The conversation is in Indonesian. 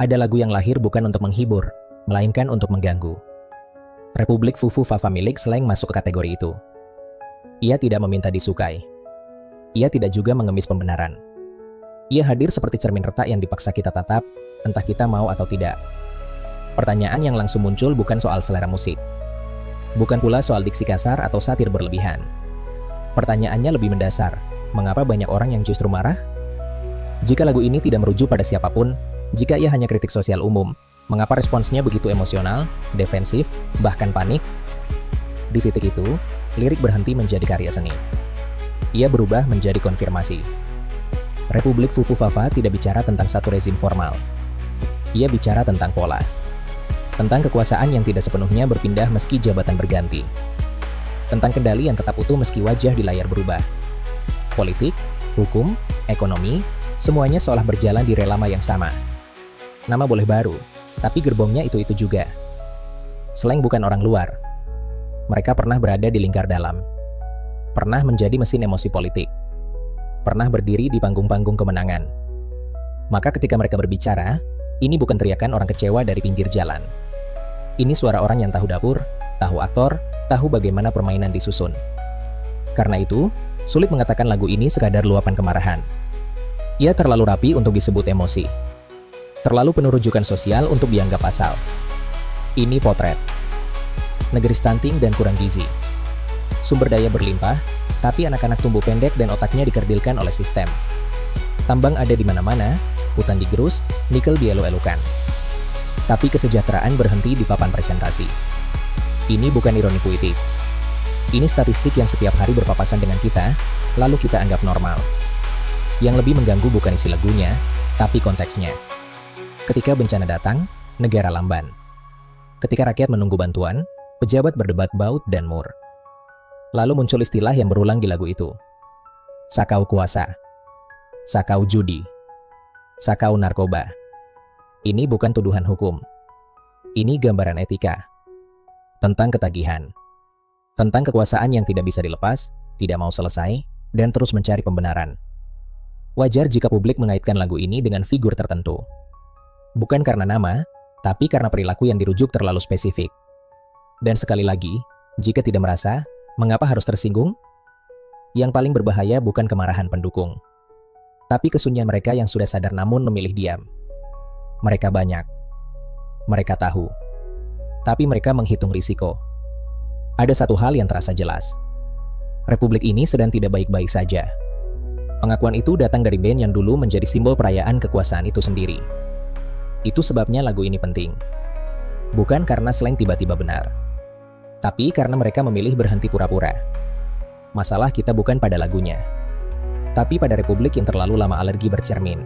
Ada lagu yang lahir bukan untuk menghibur, melainkan untuk mengganggu. Republik Fufu Fafa milik Slank masuk ke kategori itu. Ia tidak meminta disukai. Ia tidak juga mengemis pembenaran. Ia hadir seperti cermin retak yang dipaksa kita tatap, entah kita mau atau tidak. Pertanyaan yang langsung muncul bukan soal selera musik. Bukan pula soal diksi kasar atau satir berlebihan. Pertanyaannya lebih mendasar, mengapa banyak orang yang justru marah? Jika lagu ini tidak merujuk pada siapapun, jika ia hanya kritik sosial umum, mengapa responsnya begitu emosional, defensif, bahkan panik? Di titik itu, lirik berhenti menjadi karya seni. Ia berubah menjadi konfirmasi. Republik Fufu Fafa tidak bicara tentang satu rezim formal. Ia bicara tentang pola. Tentang kekuasaan yang tidak sepenuhnya berpindah meski jabatan berganti. Tentang kendali yang tetap utuh meski wajah di layar berubah. Politik, hukum, ekonomi, semuanya seolah berjalan di rel lama yang sama. Nama boleh baru, tapi gerbongnya itu-itu juga. Slank bukan orang luar. Mereka pernah berada di lingkar dalam. Pernah menjadi mesin emosi politik. Pernah berdiri di panggung-panggung kemenangan. Maka ketika mereka berbicara, ini bukan teriakan orang kecewa dari pinggir jalan. Ini suara orang yang tahu dapur, tahu aktor, tahu bagaimana permainan disusun. Karena itu, sulit mengatakan lagu ini sekadar luapan kemarahan. Ia terlalu rapi untuk disebut emosi. Terlalu penuh rujukan sosial untuk dianggap asal. Ini potret. Negeri stunting dan kurang gizi. Sumber daya berlimpah, tapi anak-anak tumbuh pendek dan otaknya dikerdilkan oleh sistem. Tambang ada di mana-mana, hutan digerus, nikel dielu-elukan. Tapi kesejahteraan berhenti di papan presentasi. Ini bukan ironi puitik. Ini statistik yang setiap hari berpapasan dengan kita, lalu kita anggap normal. Yang lebih mengganggu bukan isi lagunya, tapi konteksnya. Ketika bencana datang, negara lamban. Ketika rakyat menunggu bantuan, pejabat berdebat baut dan mur. Lalu muncul istilah yang berulang di lagu itu. Sakau kuasa. Sakau judi. Sakau narkoba. Ini bukan tuduhan hukum. Ini gambaran etika. Tentang ketagihan. Tentang kekuasaan yang tidak bisa dilepas, tidak mau selesai, dan terus mencari pembenaran. Wajar jika publik mengaitkan lagu ini dengan figur tertentu. Bukan karena nama, tapi karena perilaku yang dirujuk terlalu spesifik. Dan sekali lagi, jika tidak merasa, mengapa harus tersinggung? Yang paling berbahaya bukan kemarahan pendukung, tapi kesunyian mereka yang sudah sadar namun memilih diam. Mereka banyak. Mereka tahu. Tapi mereka menghitung risiko. Ada satu hal yang terasa jelas. Republik ini sedang tidak baik-baik saja. Pengakuan itu datang dari band yang dulu menjadi simbol perayaan kekuasaan itu sendiri. Itu sebabnya lagu ini penting. Bukan karena Slank tiba-tiba benar. Tapi karena mereka memilih berhenti pura-pura. Masalah kita bukan pada lagunya, tapi pada republik yang terlalu lama alergi bercermin.